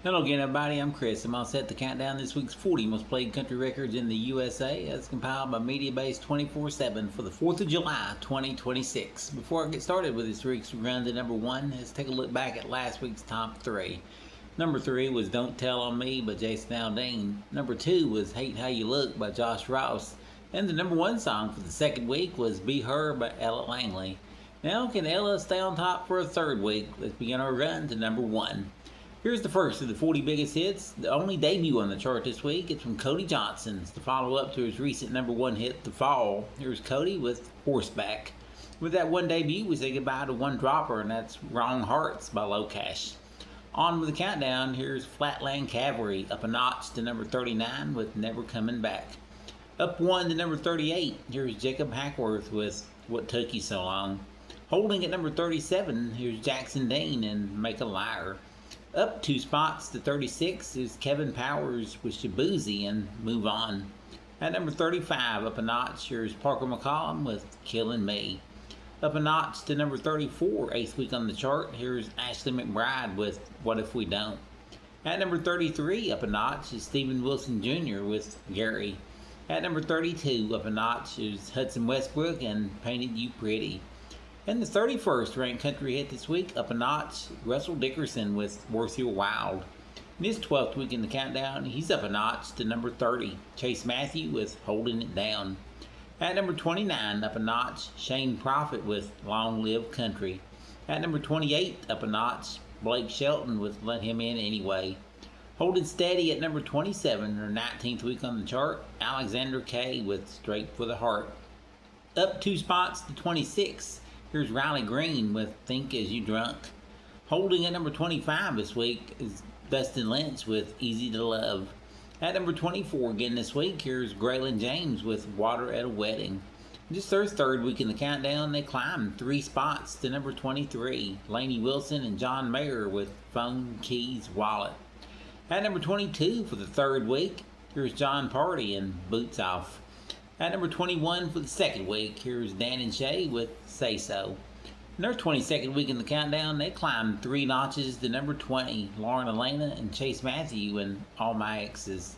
Hello again, everybody. I'm Chris. I'm all set to count down this week's 40 most played country records in the USA as compiled by Mediabase 24/7 for the 4th of July, 2026. Before I get started with this week's run to number one, let's take a look back at last week's top three. Number 3 was Don't Tell on Me by Jason Aldean. Number 2 was Hate How You Look by Josh Rouse. And the number 1 song for the second week was Be Her by Ella Langley. Now, can Ella stay on top for a third week? Let's begin our run to number 1. Here's the first of the 40 biggest hits, the only debut on the chart this week. It's from Cody Johnson. It's the follow-up to his recent number 1 hit, The Fall. Here's Cody with Horseback. With that one debut, we say goodbye to one dropper, and that's Wrong Hearts by Low Cash. On with the countdown, here's Flatland Cavalry, up a notch to number 39 with Never Coming Back. Up 1 to number 38, here's Jacob Hackworth with What Took You So Long. Holding at number 37, here's Jackson Dean and Make a Liar. Up 2 spots to 36 is Kevin Powers with Shabuzi and Move On. At number 35, up a notch, here's Parker McCollum with Killing Me. Up a notch to number 34, 8th week on the chart, here's Ashley McBryde with What If We Don't. At number 33, up a notch, is Steven Wilson Jr. with Gary. At number 32, up a notch, is Hudson Westbrook and Painted You Pretty. And the 31st ranked country hit this week, up a notch, Russell Dickerson with Worth Your While. In his 12th week in the countdown, he's up a notch to number 30, Chase Matthew with Holding It Down. At number 29, up a notch, Shane Prophet with Long Live Country. At number 28, up a notch, Blake Shelton with Let Him In Anyway. Holding steady at number 27, or 19th week on the chart, Alexander Kay with Straight for the Heart. Up 2 spots to 26, here's Riley Green with Think As You Drunk. Holding at number 25 this week is Dustin Lynch with Easy to Love. At number 24 again this week, here's Graylin James with Water at a Wedding. Just their third week in the countdown, they climbed 3 spots to number 23, Lainey Wilson and John Mayer with Phone, Keys, Wallet. At number 22 for the third week, here's John Party and Boots Off. At number 21 for the second week, here's Dan and Shay with Say So. In their 22nd week in the countdown, they climbed 3 notches to number 20, Lauren Elena and Chase Matthew and All My Exes.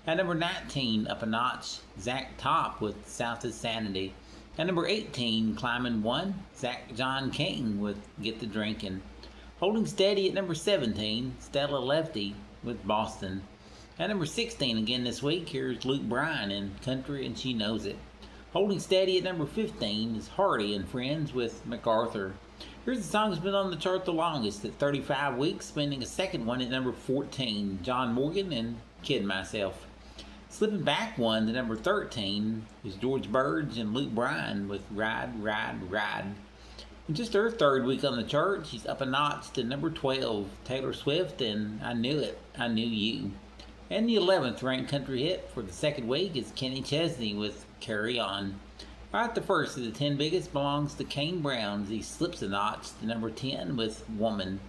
At number 19, up a notch, Zach Top with South of Sanity. At number 18, climbing 1, Zach John King with Get the Drinkin'. Holding steady at number 17, Stella Lefty with Boston. At number 16 again this week, here's Luke Bryan in Country and She Knows It. Holding steady at number 15 is Hardy and Friends with MacArthur. Here's the song that's been on the chart the longest at 35 weeks, spending a second one at number 14, John Morgan and Kid Myself. Slipping back 1 to number 13 is George Burge and Luke Bryan with Ride, Ride, Ride. In just her third week on the chart, she's up a notch to number 12, Taylor Swift and I Knew It, I Knew You. And the 11th ranked country hit for the second week is Kenny Chesney with Carry On. Alright, the first of the 10 biggest belongs to Kane Brown as he slips a notch to number 10 with Woman.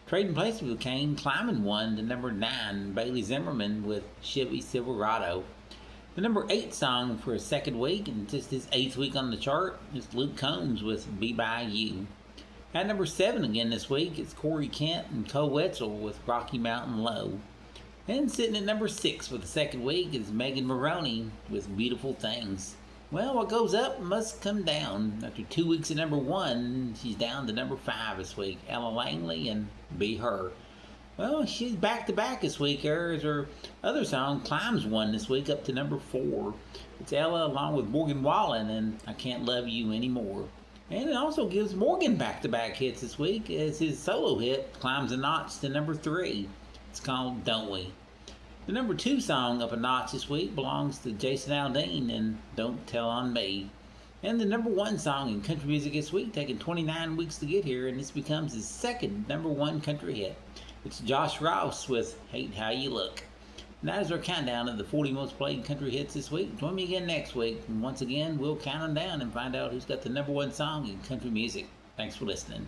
Trading places with Kane, climbing 1 to number 9, Bailey Zimmerman with Chevy Silverado. The number 8 song for a second week and just his 8th week on the chart is Luke Combs with Be By You. At number 7 again this week is Corey Kent and Cole Wetzel with Rocky Mountain Low. And sitting at number 6 for the second week is Megan Maroney with Beautiful Things. Well, what goes up must come down. After 2 weeks at number 1, she's down to number 5 this week. Ella Langley and Be Her. Well, she's back-to-back this week. As her other song climbs 1 this week up to number 4. It's Ella along with Morgan Wallen and I Can't Love You Anymore. And it also gives Morgan back-to-back hits this week as his solo hit climbs a notch to number 3. It's called Don't We. The number 2 song up a notch this week belongs to Jason Aldean and Don't Tell on Me. And the number 1 song in country music this week, taking 29 weeks to get here, and this becomes his second number 1 country hit. It's Josh Rouse with Hate How You Look. And that is our countdown of the 40 most played country hits this week. Join me again next week, and once again, we'll count them down and find out who's got the number 1 song in country music. Thanks for listening.